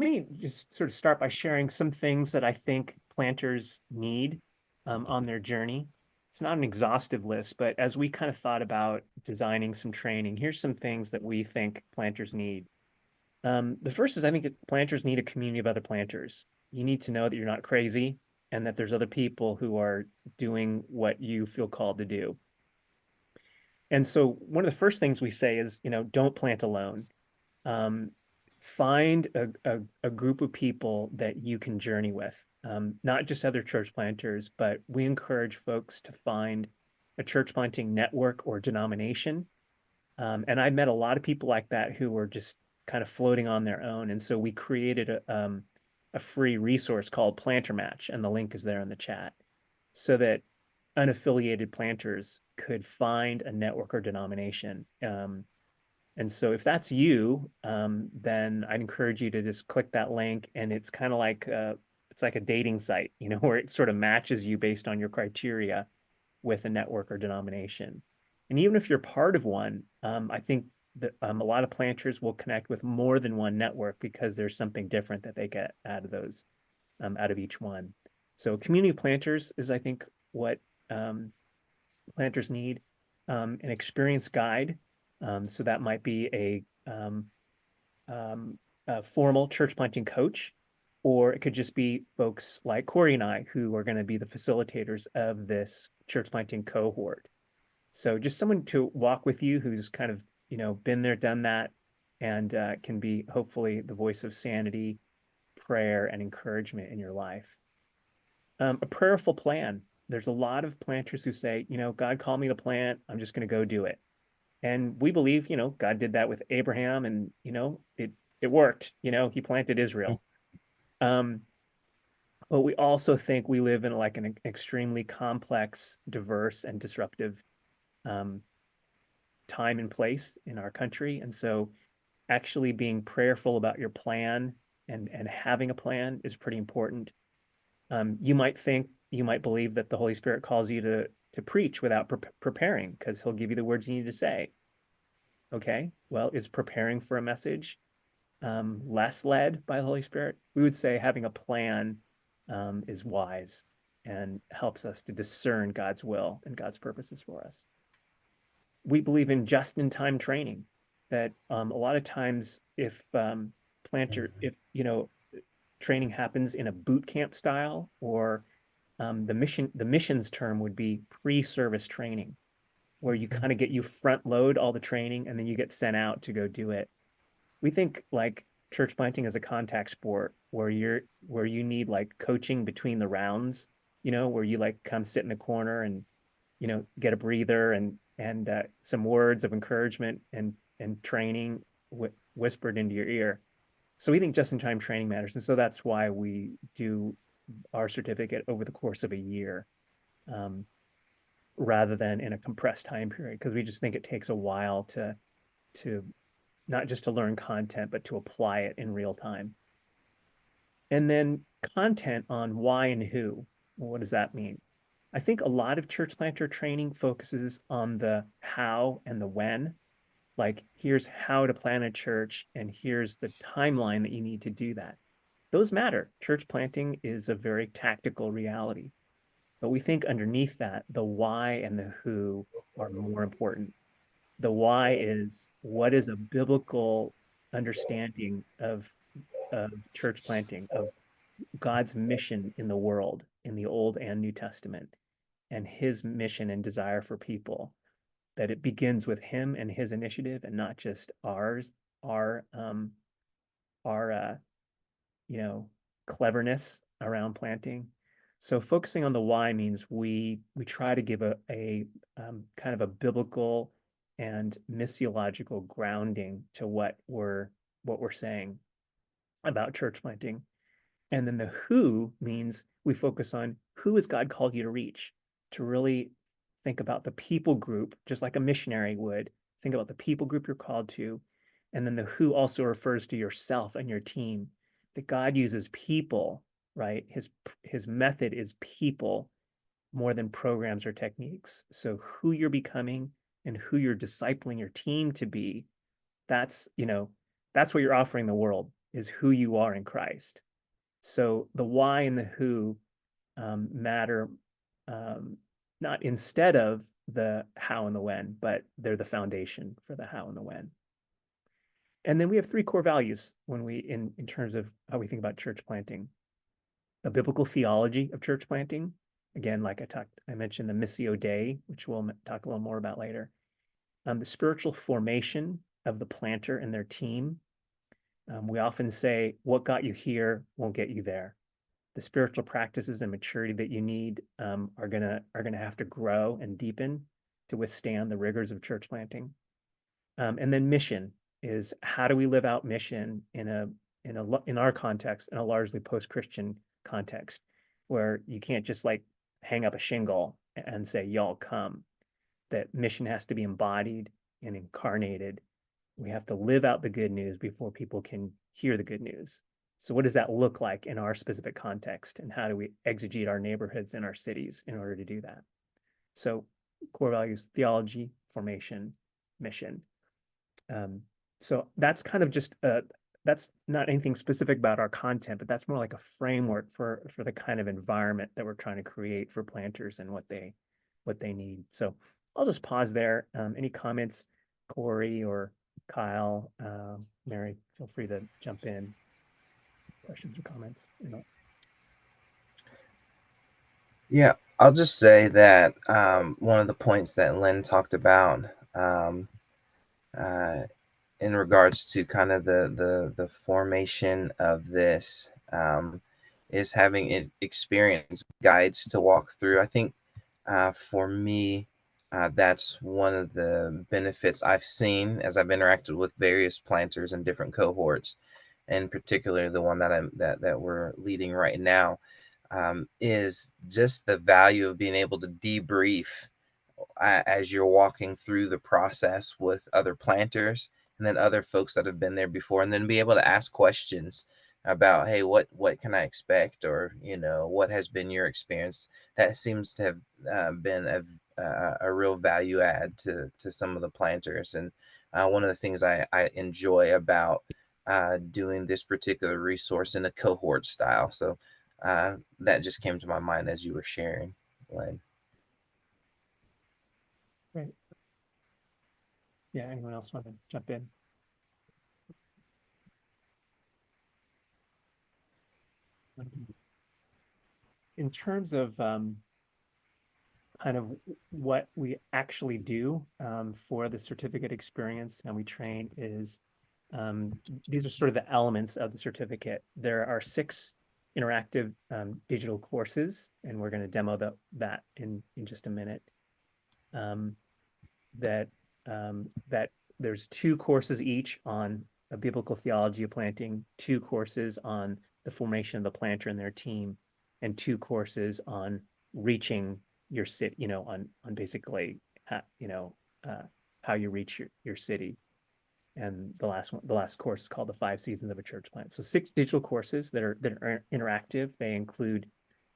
Let me just sort of start by sharing some things that I think planters need on their journey. It's not an exhaustive list, but as we kind of thought about designing some training, here's some things that we think planters need. The first is I think planters need a community of other planters. You need to know that you're not crazy and that there's other people who are doing what you feel called to do. And so one of the first things we say is, don't plant alone. um, find a group of people that you can journey with, not just other church planters, but we encourage folks to find a church planting network or denomination. And I met a lot of people like that who were just kind of floating on their own. And so we created a free resource called Planter Match, and the link is there in the chat, so that unaffiliated planters could find a network or denomination. And so if that's you, then I'd encourage you to just click that link. And it's kind of like it's like a dating site, where it sort of matches you based on your criteria with a network or denomination. And even if you're part of one, I think that a lot of planters will connect with more than one network because there's something different that they get out of those, out of each one. So community planters is, I think, what um, planters need. An experienced guide. So that might be um, a formal church planting coach, or it could just be folks like Corey and I who are going to be the facilitators of this church planting cohort. So just someone to walk with you who's kind of, been there, done that, and can be hopefully the voice of sanity, prayer, and encouragement in your life. A prayerful plan. There's a lot of planters who say, God called me to plant. I'm just going to go do it. And we believe, God did that with Abraham, and, it worked. He planted Israel. Um, but we also think we live in like an extremely complex, diverse, and disruptive um, time and place in our country. And so actually being prayerful about your plan and having a plan is pretty important. You might believe that the Holy Spirit calls you to preach without preparing because he'll give you the words you need to say. Okay, well, is preparing for a message less led by the Holy Spirit? We would say having a plan is wise and helps us to discern God's will and God's purposes for us. We believe in just-in-time training. That a lot of times, if training happens in a boot camp style, or the missions term would be pre-service training, where you kind of get you front load all the training and then you get sent out to go do it. We think like church planting is a contact sport where you need like coaching between the rounds, where you like come sit in the corner and get a breather and some words of encouragement and training whispered into your ear. So we think just in time training matters, and so that's why we do our certificate over the course of a year, um, rather than in a compressed time period, because we just think it takes a while to not just to learn content, but to apply it in real time. And then content on why and who. Well, what does that mean? I think a lot of church planter training focuses on the how and the when. Like, here's how to plant a church, and here's the timeline that you need to do that. Those matter. Church planting is a very tactical reality. But we think underneath that, the why and the who are more important. The why is, what is a biblical understanding of church planting, of God's mission in the world in the Old and New Testament, and his mission and desire for people, that it begins with him and his initiative and not just our our you know cleverness around planting. So focusing on the why means we try to give a kind of a biblical and missiological grounding to what we're saying about church planting. And then the who means we focus on who has God called you to reach, to really think about the people group, just like a missionary would think about the people group you're called to. And then the who also refers to yourself and your team, that God uses people, right? His method is people more than programs or techniques. So who you're becoming and who you're discipling your team to be, that's, that's what you're offering the world. is who you are in Christ. So the why and the who matter not instead of the how and the when, but they're the foundation for the how and the when. And then we have three core values when we in terms of how we think about church planting. A biblical theology of church planting. Again, like I mentioned the Missio Dei, which we'll talk a little more about later. The spiritual formation of the planter and their team. We often say, what got you here won't get you there. The spiritual practices and maturity that you need are gonna have to grow and deepen to withstand the rigors of church planting. And then mission is, how do we live out mission in our context, in a largely post-Christian context, where you can't just like hang up a shingle and say, y'all come. That mission has to be embodied and incarnated. We have to live out the good news before people can hear the good news. So what does that look like in our specific context? And how do we exegete our neighborhoods and our cities in order to do that? So core values: theology, formation, mission. So that's kind of just that's not anything specific about our content, but that's more like a framework for the kind of environment that we're trying to create for planters and what they need. So I'll just pause there. Any comments, Corey or Kyle, Mary, feel free to jump in. Questions or comments? Yeah, I'll just say that one of the points that Lynn talked about uh, in regards to kind of the formation of this is having experience guides to walk through. I think for me, that's one of the benefits I've seen as I've interacted with various planters in different cohorts, in particular the one that we're leading right now, is just the value of being able to debrief as you're walking through the process with other planters and then other folks that have been there before, and then be able to ask questions about, hey, what can I expect, or what has been your experience. That seems to have been a real value add to some of the planters. And one of the things I enjoy about doing this particular resource in a cohort style. So that just came to my mind as you were sharing, Len. Great. Yeah, anyone else want to jump in? In terms of kind of what we actually do for the certificate experience and we train is, these are sort of the elements of the certificate. There are 6 interactive digital courses, and we're going to demo that in just a minute. That there's 2 courses each on a biblical theology of planting, 2 courses on the formation of the planter and their team, and 2 courses on reaching your city, on basically how you reach your city. And the last course is called the 5 Seasons of a Church Plant. So 6 digital courses that are interactive. They include,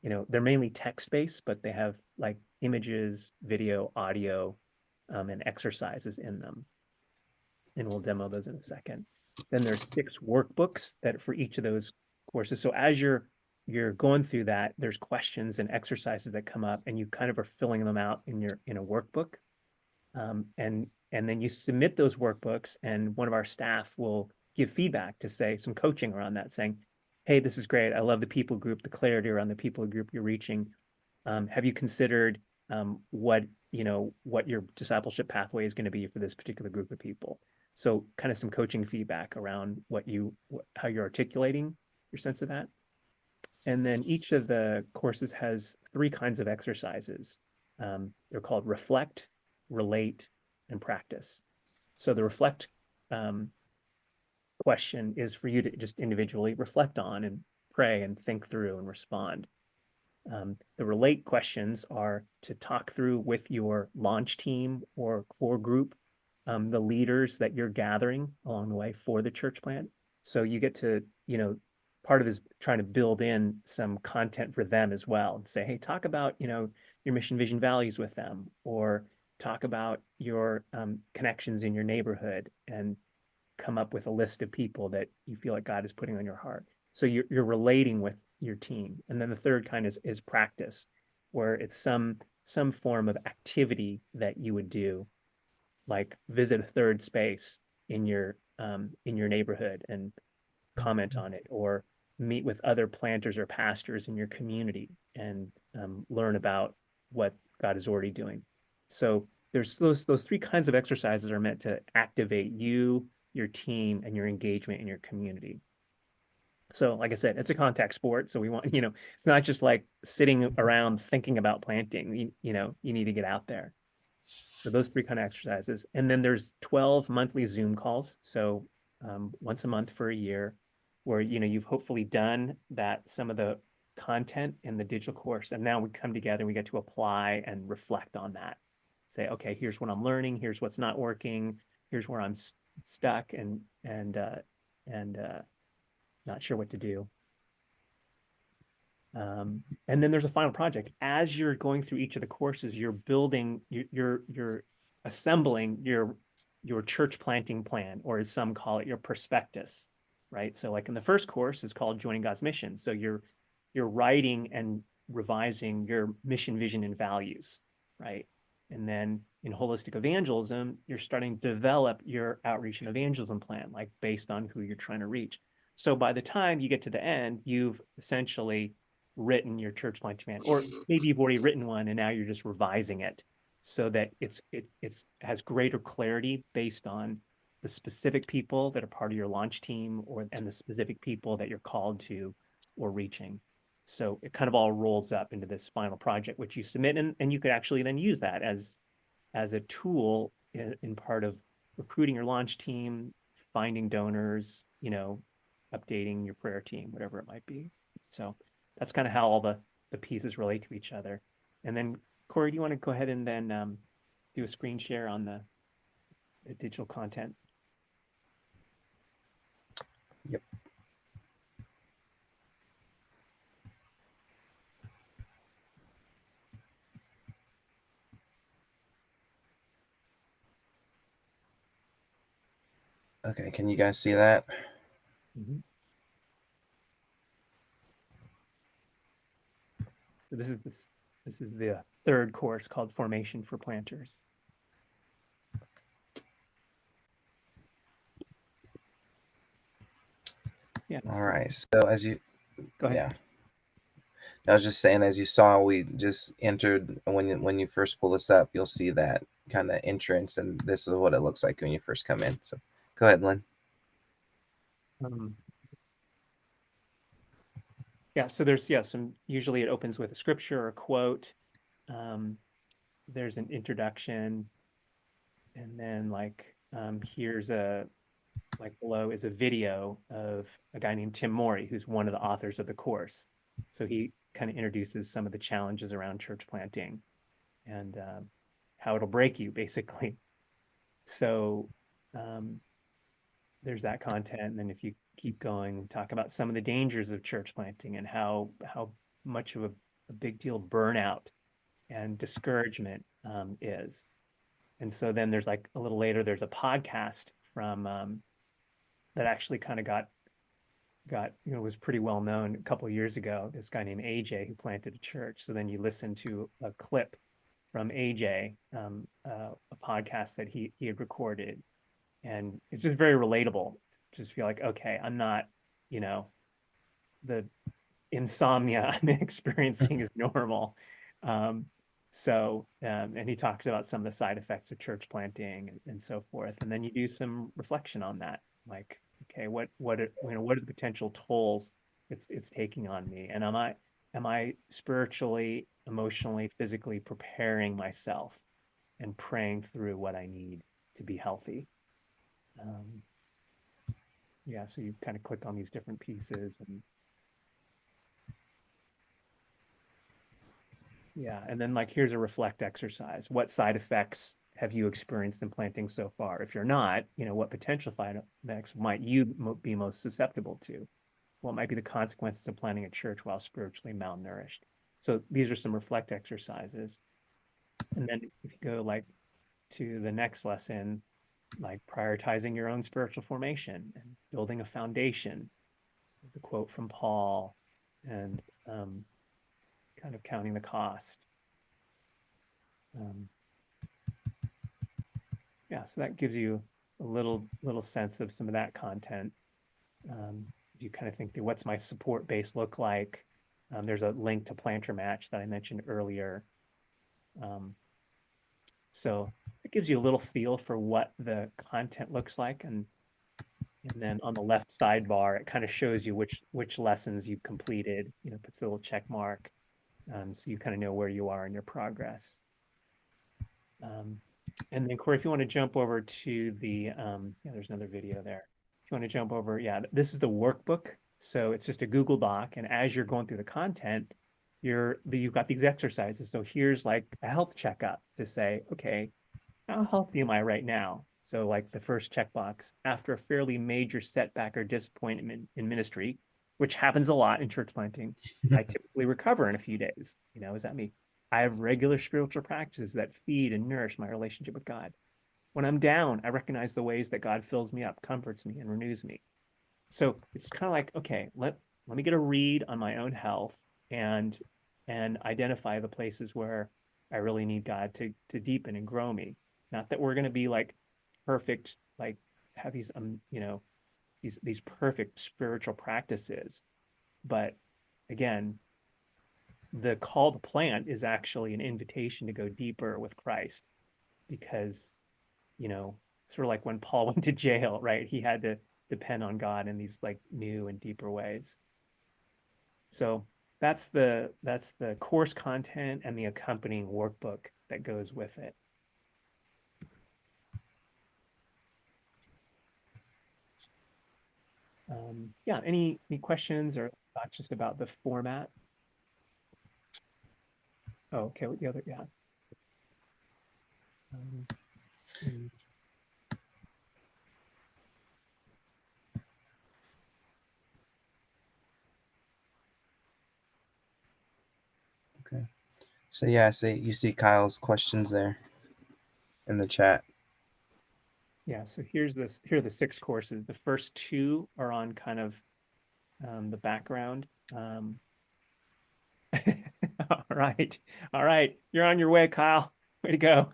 they're mainly text-based, but they have like images, video, audio, and exercises in them. And we'll demo those in a second. Then there's 6 workbooks that for each of those courses. So as you're going through that, there's questions and exercises that come up, and you kind of are filling them out in a workbook. And then you submit those workbooks, and one of our staff will give feedback to say some coaching around that, saying, hey, this is great. I love the people group, the clarity around the people group you're reaching. Have you considered what your discipleship pathway is going to be for this particular group of people? So kind of some coaching feedback around how you're articulating your sense of that. And then each of the courses has 3 kinds of exercises. They're called reflect, relate, and practice. So the reflect question is for you to just individually reflect on and pray and think through and respond. The relate questions are to talk through with your launch team or core group, the leaders that you're gathering along the way for the church plant. So you get to, part of it is trying to build in some content for them as well, and say, hey, talk about, your mission, vision, values with them, or talk about your connections in your neighborhood, and come up with a list of people that you feel like God is putting on your heart. So you're relating with your team. And then the third kind is practice, where it's some form of activity that you would do, like visit a third space in your neighborhood and comment on it, or meet with other planters or pastors in your community and learn about what God is already doing. So there's those three kinds of exercises are meant to activate you, your team, and your engagement in your community. So, like I said, it's a contact sport. So we want, it's not just like sitting around thinking about planting. You need to get out there. So those three kind of exercises. And then there's 12 monthly Zoom calls. So once a month for a year, where you've hopefully done some of the content in the digital course. And now we come together and we get to apply and reflect on that. Say, okay, here's what I'm learning, here's what's not working, here's where I'm stuck and not sure what to do. And then there's a final project. As you're going through each of the courses, you're building, you're assembling your church planting plan, or as some call it, your prospectus, right? So like in the first course is called Joining God's Mission. So you're writing and revising your mission, vision, and values, right? And then in holistic evangelism, you're starting to develop your outreach and evangelism plan, like based on who you're trying to reach. So by the time you get to the end, you've essentially written your church planting plan, or maybe you've already written one and now you're just revising it so that it has greater clarity based on the specific people that are part of your launch team, and the specific people that you're called to or reaching. So it kind of all rolls up into this final project, which you submit, and you could actually then use that as a tool in part of recruiting your launch team, finding donors, updating your prayer team, whatever it might be. So that's kind of how all the pieces relate to each other. And then Corey, do you want to go ahead and then do a screen share on the digital content? Yep. Okay, can you guys see that? Mm-hmm. So this is the third course called Formation for Planters. Yeah. All So right. So as you, go ahead. yeah, I was just saying, as you saw, we just entered when you first pull this up, you'll see that kind of entrance, and this is what it looks like when you first come in. So go ahead, Lynn. Um, yeah. So there's some. Usually it opens with a scripture or a quote. There's an introduction, and then here's below is a video of a guy named Tim Morey, who's one of the authors of the course. So he kind of introduces some of the challenges around church planting and how it'll break you, basically. So there's that content. And then if you keep going, talk about some of the dangers of church planting and how much of a big deal burnout and discouragement is. And so then there's like a little later, there's a podcast from that actually kind of got was pretty well known a couple of years ago. This guy named AJ who planted a church. So then you listen to a clip from AJ, a podcast that he had recorded, and it's just very relatable. Just feel like, okay, I'm not, the insomnia I'm experiencing is normal. Um, and he talks about some of the side effects of church planting and so forth. And then you do some reflection on that, like, okay, what are the potential tolls it's taking on me, and am I spiritually, emotionally, physically preparing myself and praying through what I need to be healthy. Yeah, so you kind of click on these different pieces, and yeah, and then like here's a reflect exercise. What side effects have you experienced in planting so far? If you're not, what potential side effects might you be most susceptible to? What might be the consequences of planting a church while spiritually malnourished? So these are some reflect exercises. And then if you go like to the next lesson, like prioritizing your own spiritual formation and building a foundation, the quote from Paul, and kind of counting the cost. Um, yeah, so that gives you a little sense of some of that content. If you kind of think through what's my support base look like, there's a link to Planter Match that I mentioned earlier. Um, so it gives you a little feel for what the content looks like, and then on the left sidebar, it kind of shows you which lessons you've completed. You know, puts a little check mark, so you kind of know where you are in your progress. Um, and then Corey, if you want to jump over to the yeah, there's another video there. If you want to jump over, yeah, this is the workbook. So it's just a Google Doc, and as you're going through the content, you've got these exercises. So here's like a health checkup to say, okay, how healthy am I right now? So like the first checkbox, after a fairly major setback or disappointment in ministry, which happens a lot in church planting, I typically recover in a few days. You know, is that me? I have regular spiritual practices that feed and nourish my relationship with God. When I'm down, I recognize the ways that God fills me up, comforts me, and renews me. So it's kind of like, okay, let me get a read on my own health and identify the places where I really need God to deepen and grow me. Not that we're going to be like perfect, like have these you know, these perfect spiritual practices, but again, the call to plant is actually an invitation to go deeper with Christ, because, you know, sort of like when Paul went to jail, right? He had to depend on God in these like new and deeper ways. So that's the course content and the accompanying workbook that goes with it. Yeah, any questions or thoughts just about the format? Oh, okay, what the other, yeah. Um, mm, Okay. So yeah, so you see Kyle's questions there in the chat. yeah, so here are the six courses. The first two are on kind of the background. All right. All right. You're on your way, Kyle. Way to go.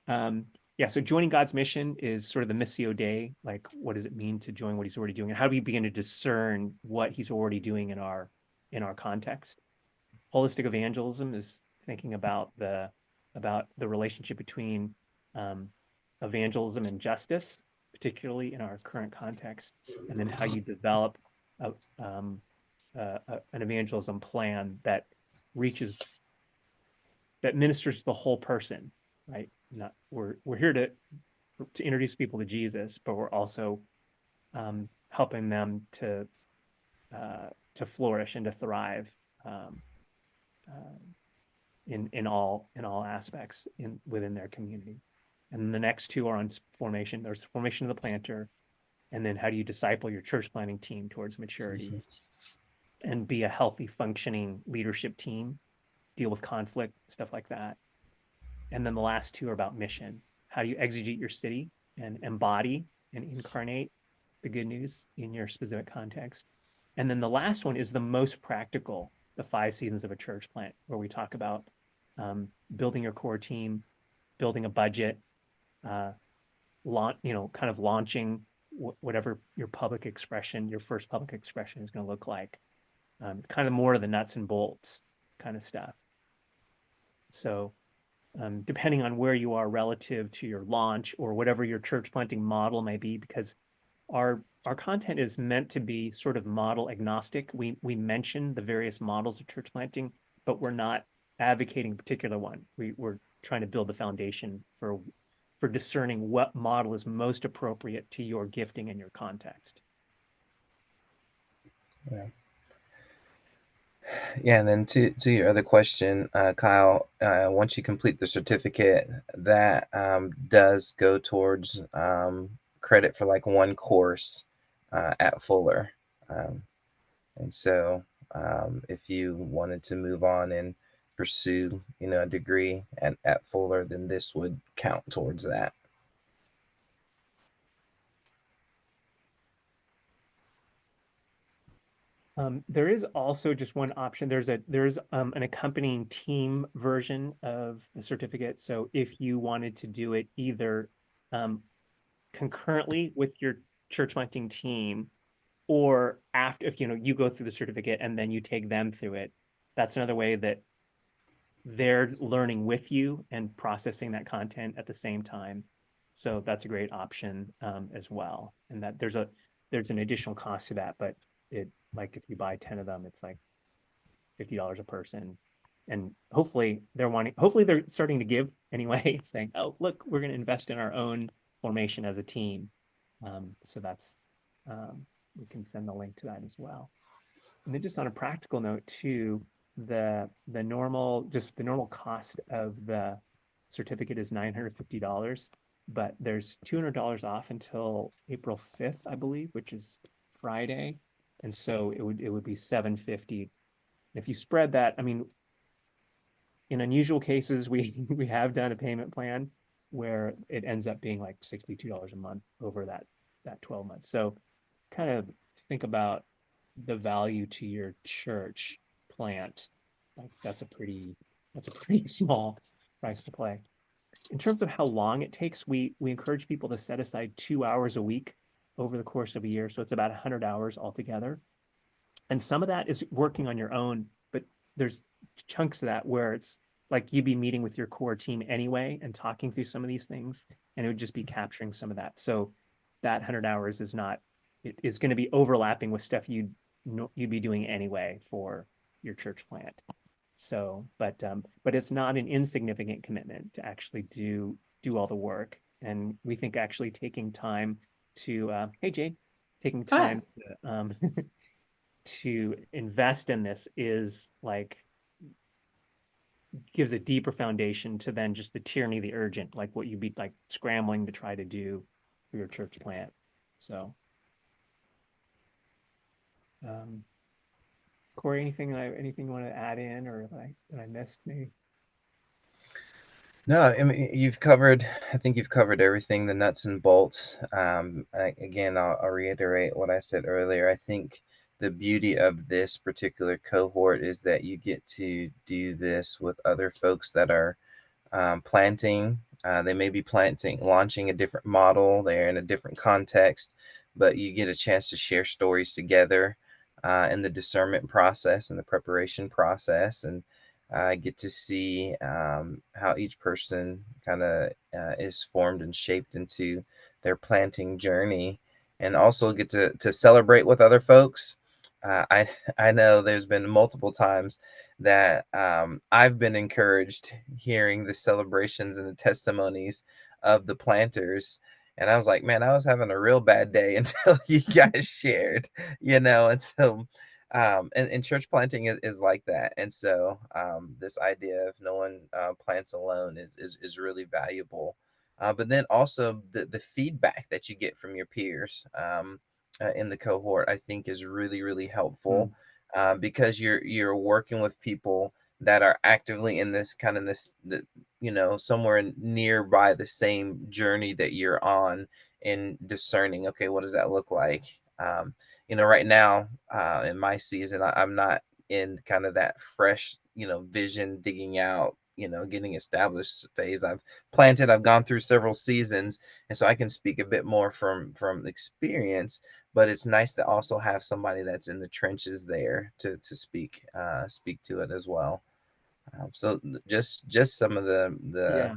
Um, yeah, so joining God's mission is sort of the Missio Dei. Like, what does it mean to join what he's already doing? And how do we begin to discern what he's already doing in our context? Holistic evangelism is thinking about the relationship between um, evangelism and justice, particularly in our current context, and then how you develop a, an evangelism plan that reaches that ministers to the whole person, right? Not we're here to introduce people to Jesus, but we're also helping them to flourish and to thrive um, uh, in all aspects in within their community. And the next two are on formation. There's formation of the planter, and then how do you disciple your church planting team towards maturity and be a healthy, functioning leadership team, deal with conflict, stuff like that. And then the last two are about mission. How do you exegete your city and embody and incarnate the good news in your specific context? And then the last one is the most practical, the 5 seasons of a church plant, where we talk about building your core team, building a budget, uh, kind of launching whatever your public expression, your first public expression is going to look like. Kind of more of the nuts and bolts kind of stuff. So depending on where you are relative to your launch or whatever your church planting model may be, because our content is meant to be sort of model agnostic. We mention the various models of church planting, but we're not advocating a particular one. We're trying to build the foundation for discerning what model is most appropriate to your gifting and your context. Yeah. Yeah, and then to your other question, Kyle, once you complete the certificate, that does go towards credit for like one course at Fuller. Um, and so if you wanted to move on and pursue, a degree at Fuller, then this would count towards that. There is also just one option. There's an accompanying team version of the certificate. So if you wanted to do it either um, concurrently with your church planting team, or after, if you go through the certificate and then you take them through it, that's another way that they're learning with you and processing that content at the same time. So that's a great option as well. And that there's an additional cost to that, but it like if you buy 10 of them, it's like $50 a person. And hopefully they're starting to give anyway, saying, oh, look, we're going to invest in our own formation as a team. So that's we can send the link to that as well. And then just on a practical note too, the normal cost of the certificate is $950, but there's $200 off until April 5th, I believe, which is Friday. And so it would be $750. If you spread that, I mean, in unusual cases, we have done a payment plan where it ends up being like $62 a month over that 12 months. So kind of think about the value to your church plant. Like that's a pretty small price to play. In terms of how long it takes, we encourage people to set aside 2 hours a week over the course of a year. So it's about 100 hours altogether. And some of that is working on your own, but there's chunks of that where it's like you'd be meeting with your core team anyway and talking through some of these things, and it would just be capturing some of that. So that 100 hours is not, it is going to be overlapping with stuff you'd be doing anyway for your church plant. So, but it's not an insignificant commitment to actually do all the work. And we think actually taking time to, hey Jade, taking Hi. time to invest in this is like gives a deeper foundation to then just the tyranny of the urgent, like what you'd be like scrambling to try to do for your church plant. So, um, Corey, anything you want to add in or that I missed maybe? No, I mean, I think you've covered everything, the nuts and bolts. Again, I'll reiterate what I said earlier. I think the beauty of this particular cohort is that you get to do this with other folks that are planting. They may be launching a different model. They're in a different context, but you get a chance to share stories together in the discernment process and the preparation process, and get to see how each person kind of is formed and shaped into their planting journey, and also get to celebrate with other folks. I know there's been multiple times that I've been encouraged hearing the celebrations and the testimonies of the planters. And I was like, man, I was having a real bad day until you guys shared, and so, and church planting is like that. And so, this idea of no one plants alone is really valuable. But then also the feedback that you get from your peers in the cohort, I think is really, really helpful because you're working with people that are actively in this kind of somewhere nearby the same journey that you're on in discerning, okay, what does that look like? Right now in my season, I'm not in kind of that fresh, vision digging out, getting established phase. I've gone through several seasons, and so I can speak a bit more from experience, but it's nice to also have somebody that's in the trenches there to speak to it as well. So just some of Yeah.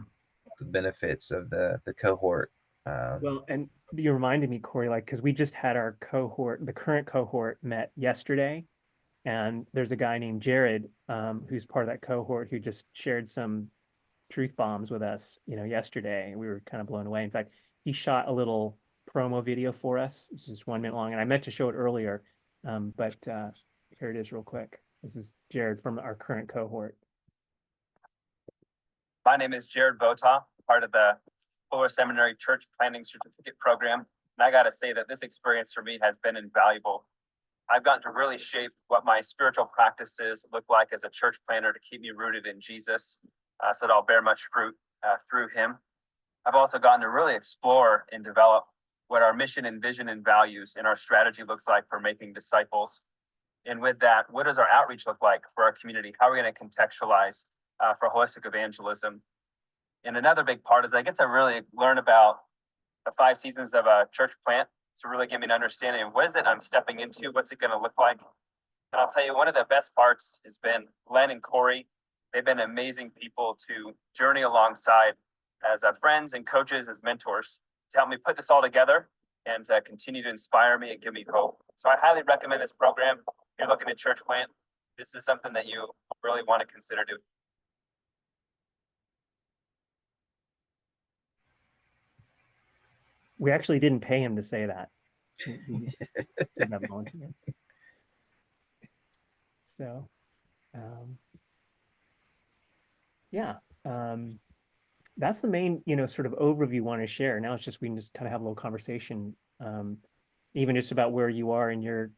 the benefits of the cohort. Well, and you reminded me, Corey, like, because we just had our cohort, the current cohort met yesterday, and there's a guy named Jared, who's part of that cohort who just shared some truth bombs with us, yesterday. We were kind of blown away. In fact, he shot a little promo video for us. It's just 1 minute long, and I meant to show it earlier, but here it is, real quick. This is Jared from our current cohort. My name is Jared Vota, part of the Fuller Seminary Church Planting Certificate Program. And I got to say that this experience for me has been invaluable. I've gotten to really shape what my spiritual practices look like as a church planter to keep me rooted in Jesus, so that I'll bear much fruit through him. I've also gotten to really explore and develop what our mission and vision and values and our strategy looks like for making disciples. And with that, what does our outreach look like for our community? How are we going to contextualize for holistic evangelism? And another big part is I get to really learn about the 5 seasons of a church plant to really give me an understanding of what is it I'm stepping into, what's it going to look like. And I'll tell you, one of the best parts has been Len and Corey. They've been amazing people to journey alongside as friends and coaches, as mentors, to help me put this all together and to continue to inspire me and give me hope. So I highly recommend this program. If you're looking at church plant, this is something that you really want to consider doing. We actually didn't pay him to say that. He did not volunteer. So, yeah, that's the main, sort of overview you want to share. Now it's just, we can just kind of have a little conversation, even just about where you are in your